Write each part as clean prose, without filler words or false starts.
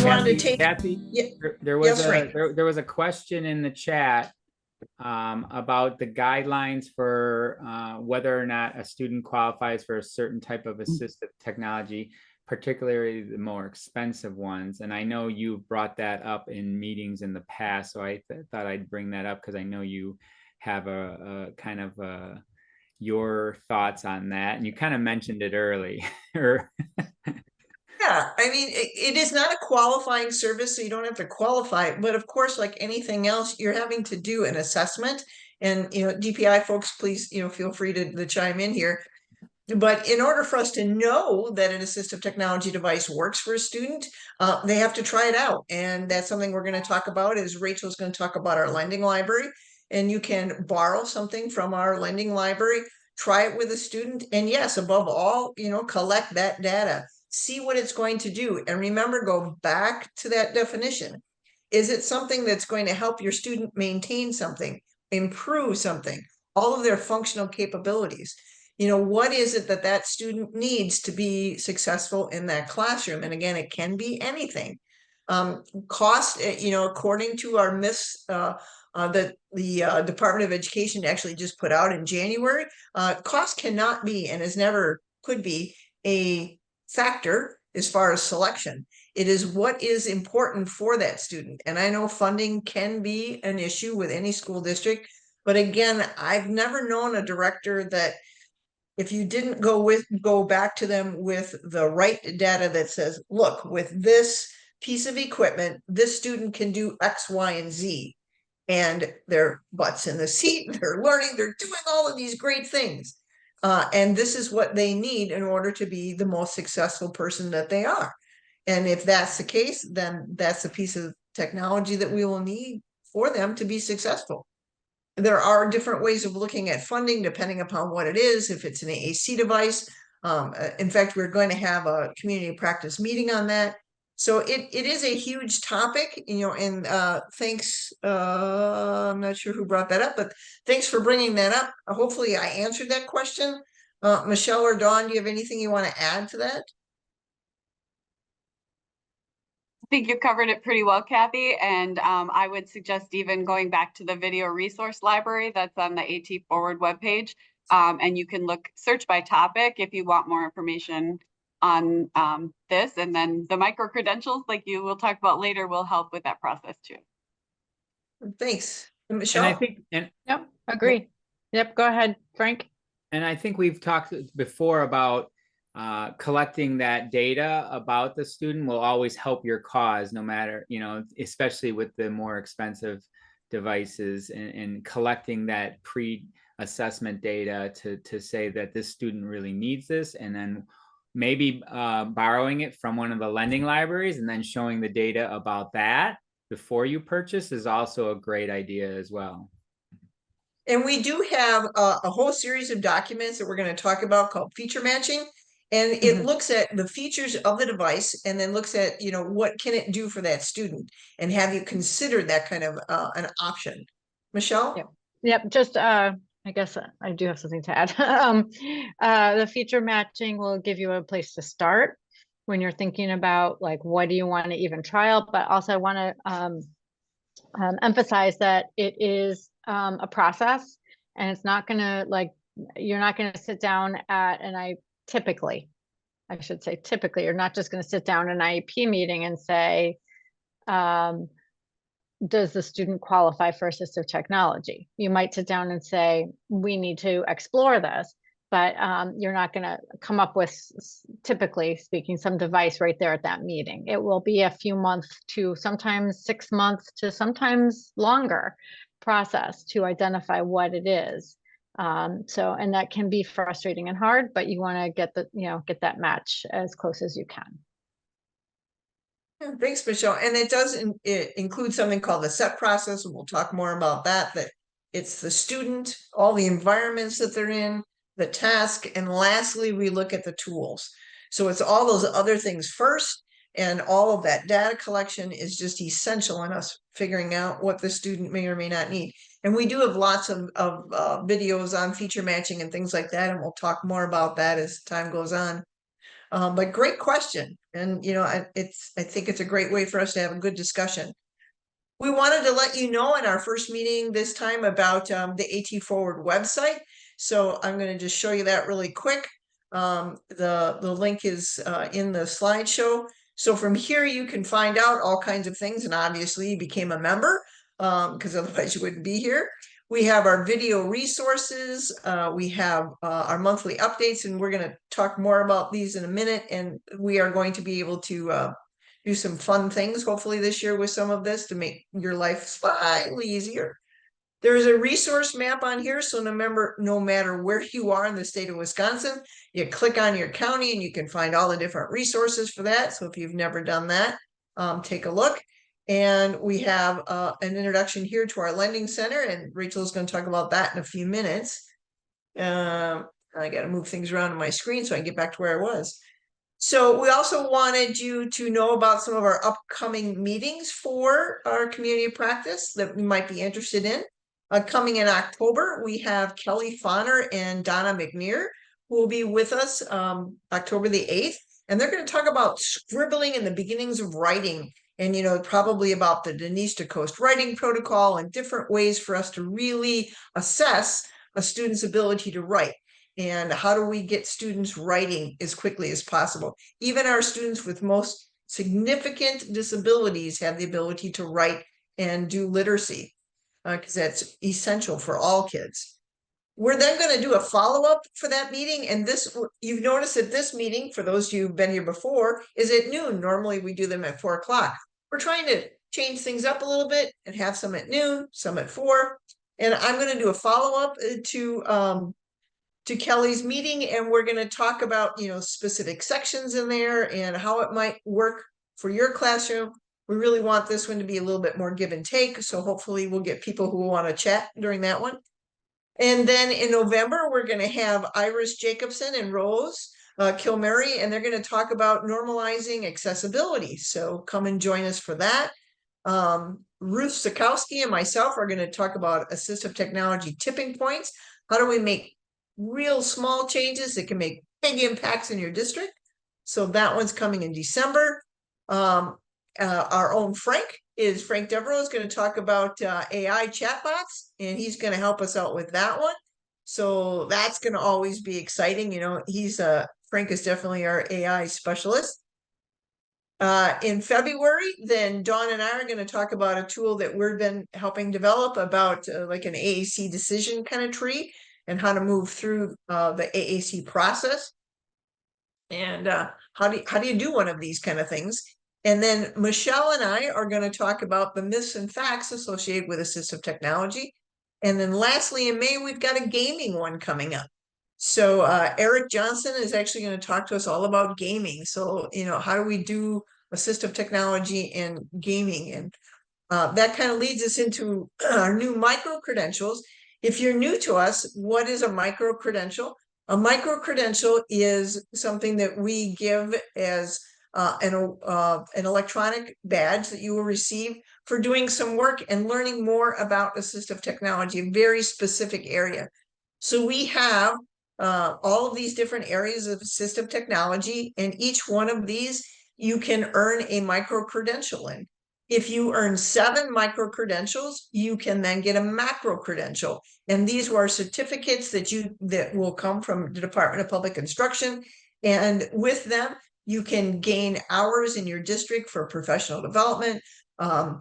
wanted to take, Kathy, yeah, there was yes, Frank. there was a question in the chat about the guidelines for whether or not a student qualifies for a certain type of assistive technology, particularly the more expensive ones. And I know you've brought that up in meetings in the past, so I thought I'd bring that up because I know you have a kind of your thoughts on that, and you kind of mentioned it early. Yeah, I mean, it is not a qualifying service, so you don't have to qualify. But of course, like anything else, you're having to do an assessment. And, DPI folks, please, feel free to chime in here. But in order for us to know that an assistive technology device works for a student, they have to try it out. And that's something we're going to talk about, is Rachel's going to talk about our lending library. And you can borrow something from our lending library, try it with a student. And yes, above all, collect that data, see what it's going to do. And remember, go back to that definition. Is it something that's going to help your student maintain something, improve something, all of their functional capabilities? What is it that that student needs to be successful in that classroom? And again, it can be anything. Cost, according to our MIS, that the Department of Education actually just put out in January, cost cannot be, and is never could be, a factor as far as selection. It is what is important for that student. And I know funding can be an issue with any school district, but again, I've never known a director that, if you didn't go back to them with the right data that says, look, with this piece of equipment, this student can do X, Y, and Z, and their butts in the seat, they're learning, they're doing all of these great things. And this is what they need in order to be the most successful person that they are. And if that's the case, then that's a piece of technology that we will need for them to be successful. There are different ways of looking at funding depending upon what it is, if it's an AAC device. In fact, we're going to have a community practice meeting on that. So it is a huge topic, and thanks, I'm not sure who brought that up, but thanks for bringing that up. Hopefully I answered that question. Michelle or Dawn, do you have anything you want to add to that? I think you covered it pretty well, Kathy, and I would suggest even going back to the video resource library that's on the AT Forward webpage, and you can search by topic if you want more information on this, and then the micro credentials, like you will talk about later, will help with that process too. Thanks, Michelle. And I think, yep, agree. Yep, go ahead, Frank. And I think we've talked before about collecting that data about the student will always help your cause, no matter, especially with the more expensive devices, and collecting that pre-assessment data to say that this student really needs this, and then maybe borrowing it from one of the lending libraries and then showing the data about that before you purchase is also a great idea as well. And we do have a whole series of documents that we're going to talk about called feature matching. And it looks at the features of the device and then looks at, what can it do for that student? And have you considered that kind of an option? Michelle? Yep. Just, I guess I do have something to add. The feature matching will give you a place to start when you're thinking about, like, what do you want to even trial? But also I want to emphasize that it is a process, and it's not going to, you're not going to sit down at typically, you're not just going to sit down in an IEP meeting and say, does the student qualify for assistive technology? You might sit down and say, we need to explore this, but you're not going to come up with, typically speaking, some device right there at that meeting. It will be a few months to sometimes 6 months to sometimes longer process to identify what it is. And that can be frustrating and hard, but you want to get that match as close as you can. Thanks, Michelle. And it does include something called the SET process, and we'll talk more about that. That it's the student, all the environments that they're in, the task, and lastly, we look at the tools. So it's all those other things first, and all of that data collection is just essential in us figuring out what the student may or may not need. And we do have lots of videos on feature matching and things like that, and we'll talk more about that as time goes on. But great question. And, I think it's a great way for us to have a good discussion. We wanted to let you know in our first meeting this time about the AT Forward website. So I'm going to just show you that really quick. The link is in the slideshow. So from here, you can find out all kinds of things. And obviously, you became a member because otherwise you wouldn't be here. We have our video resources. We have our monthly updates, and we're going to talk more about these in a minute. And we are going to be able to do some fun things, hopefully this year with some of this to make your life slightly easier. There's a resource map on here, so no matter where you are in the state of Wisconsin, you click on your county and you can find all the different resources for that. So if you've never done that, take a look. And we have an introduction here to our lending center, and Rachel's going to talk about that in a few minutes. I got to move things around on my screen so I can get back to where I was. So we also wanted you to know about some of our upcoming meetings for our community of practice that we might be interested in. Coming in October, we have Kelly Fonner and Donna McNear who will be with us October the 8th. And they're going to talk about scribbling and the beginnings of writing. And, probably about the Denise DeCoste writing protocol and different ways for us to really assess a student's ability to write. And how do we get students writing as quickly as possible? Even our students with most significant disabilities have the ability to write and do literacy because that's essential for all kids. We're then going to do a follow-up for that meeting. And this, you've noticed that this meeting, for those of you who've been here before, is at noon. Normally we do them at 4 o'clock. We're trying to change things up a little bit and have some at noon, some at 4. And I'm going to do a follow-up to Kelly's meeting, and we're going to talk about, specific sections in there and how it might work for your classroom. We really want this one to be a little bit more give and take. So hopefully we'll get people who want to chat during that one. And then in November, we're going to have Iris Jacobson and Rose Kilmary, and they're going to talk about normalizing accessibility. So come and join us for that. Ruth Sikowski and myself are going to talk about assistive technology tipping points. How do we make real small changes that can make big impacts in your district? So that one's coming in December. Our own Frank Devereaux is going to talk about AI chatbots, and he's going to help us out with that one. So that's going to always be exciting. Frank is definitely our AI specialist. In February, then Dawn and I are going to talk about a tool that we've been helping develop about like an AAC decision kind of tree and how to move through the AAC process. And how do you do one of these kind of things? And then Michelle and I are going to talk about the myths and facts associated with assistive technology. And then lastly, in May, we've got a gaming one coming up. So Eric Johnson is actually going to talk to us all about gaming. So, how do we do assistive technology and gaming? And that kind of leads us into our new micro-credentials. If you're new to us, what is a micro-credential? A micro-credential is something that we give as an electronic badge that you will receive for doing some work and learning more about assistive technology, a very specific area. So we have all of these different areas of assistive technology, and each one of these you can earn a micro-credential in. If you earn 7 micro-credentials, you can then get a macro-credential. And these are certificates that will come from the Department of Public Instruction. And with them, you can gain hours in your district for professional development.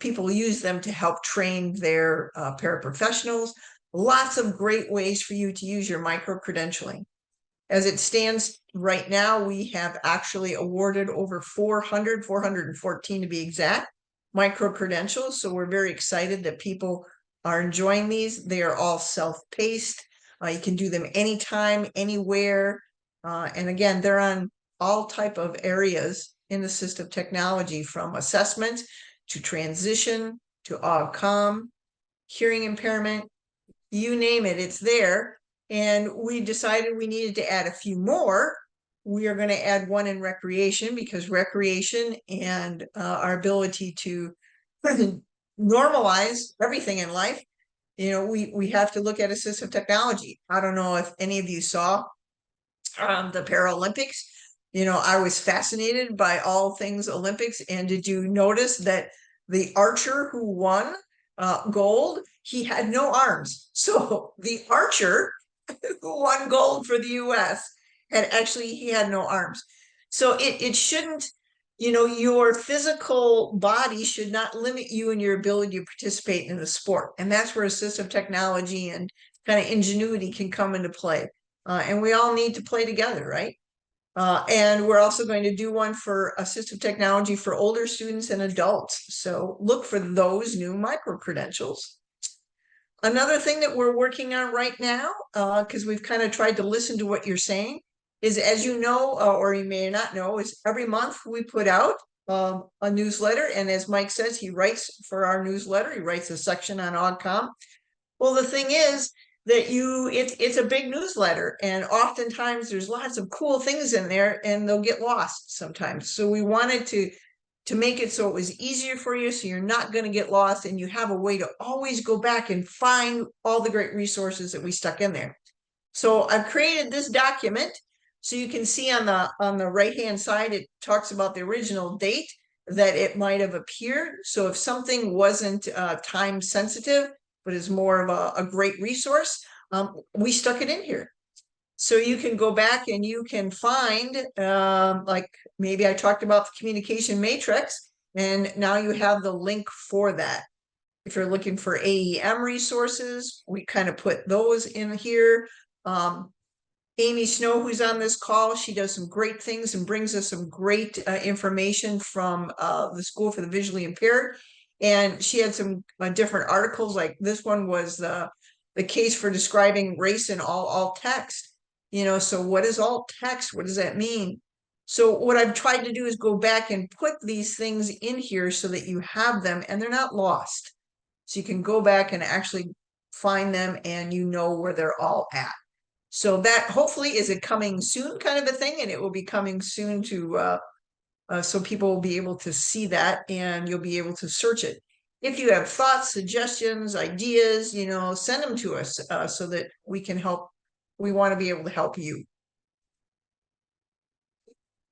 People use them to help train their paraprofessionals. Lots of great ways for you to use your micro-credentialing. As it stands right now, we have actually awarded over 414 to be exact, micro-credentials. So we're very excited that people are enjoying these. They are all self-paced. You can do them anytime, anywhere. And again, they're on all type of areas in assistive technology, from assessment to transition to AUGCOM, hearing impairment, you name it, it's there. And we decided we needed to add a few more. We are going to add one in recreation, because recreation and our ability to normalize everything in life, we have to look at assistive technology. I don't know if any of you saw the Paralympics, I was fascinated by all things Olympics. And did you notice that the archer who won gold, he had no arms. So the archer who won gold for the US he had no arms. So it shouldn't, your physical body should not limit you in your ability to participate in the sport. And that's where assistive technology and kind of ingenuity can come into play. And we all need to play together, right? And we're also going to do one for assistive technology for older students and adults. So look for those new micro-credentials. Another thing that we're working on right now, because we've kind of tried to listen to what you're saying, is, as you know, or you may not know, is every month we put out a newsletter. And as Mike says, he writes for our newsletter. He writes a section on OGCOM. Well, the thing is that it's a big newsletter, and oftentimes there's lots of cool things in there, and they'll get lost sometimes. So we wanted to make it so it was easier for you, so you're not going to get lost, and you have a way to always go back and find all the great resources that we stuck in there. So I've created this document, so you can see on the right hand side, it talks about the original date that it might have appeared. So if something wasn't time sensitive, but is more of a great resource, we stuck it in here. So you can go back and you can find, like maybe I talked about the communication matrix, and now you have the link for that. If you're looking for AEM resources, we kind of put those in here. Amy Snow, who's on this call, she does some great things and brings us some great information from the School for the Visually Impaired. And she had some different articles, like this one was the case for describing race in all alt text. So what is alt text? What does that mean? So what I've tried to do is go back and put these things in here so that you have them and they're not lost. So you can go back and actually find them and you know where they're all at. So that hopefully is a coming soon kind of a thing, and it will be coming soon to so people will be able to see that and you'll be able to search it. If you have thoughts, suggestions, ideas, send them to us so that we can help. We want to be able to help you.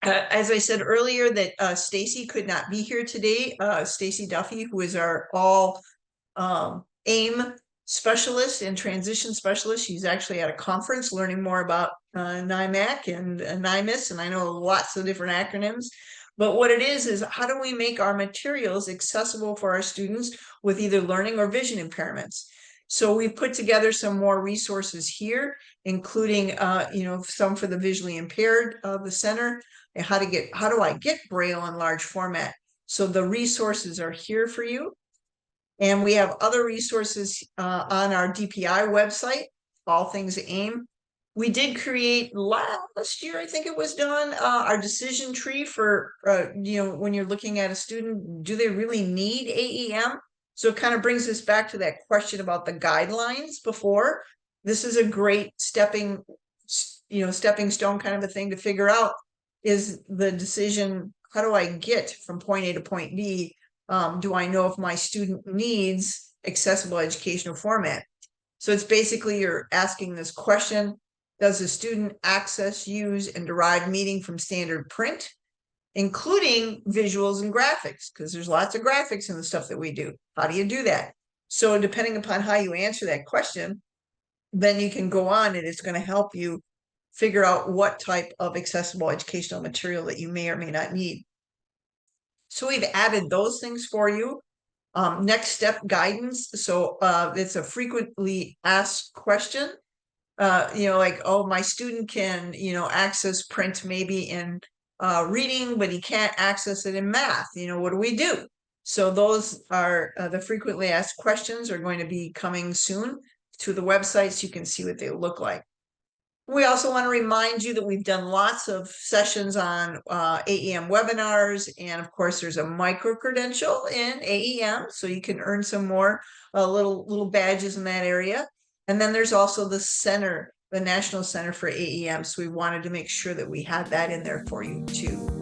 As I said earlier, that Stacy could not be here today. Stacy Duffy, who is our all AIM specialist and transition specialist. She's actually at a conference learning more about NIMAC and NIMIS, and I know lots of different acronyms. But what it is how do we make our materials accessible for our students with either learning or vision impairments? So we've put together some more resources here, including some for the visually impaired of the center, and how do I get Braille in large format? So the resources are here for you. And we have other resources on our DPI website, all things AIM. We did create last year, I think it was done, our decision tree for, when you're looking at a student, do they really need AEM? So it kind of brings us back to that question about the guidelines before. This is a great stepping stone kind of a thing to figure out, is the decision, how do I get from point A to point B? Do I know if my student needs accessible educational format? So it's basically you're asking this question: does the student access, use, and derive meaning from standard print, including visuals and graphics? Because there's lots of graphics in the stuff that we do. How do you do that? So depending upon how you answer that question, then you can go on, and it's going to help you figure out what type of accessible educational material that you may or may not need. So we've added those things for you. Next step guidance. So it's a frequently asked question. Like, oh, my student can, access print maybe in reading, but he can't access it in math. What do we do? So those are the frequently asked questions are going to be coming soon to the website so you can see what they look like. We also want to remind you that we've done lots of sessions on AEM webinars, and of course there's a micro credential in AEM, so you can earn some more little badges in that area. And then there's also the center, the National Center for AEM, so we wanted to make sure that we had that in there for you too.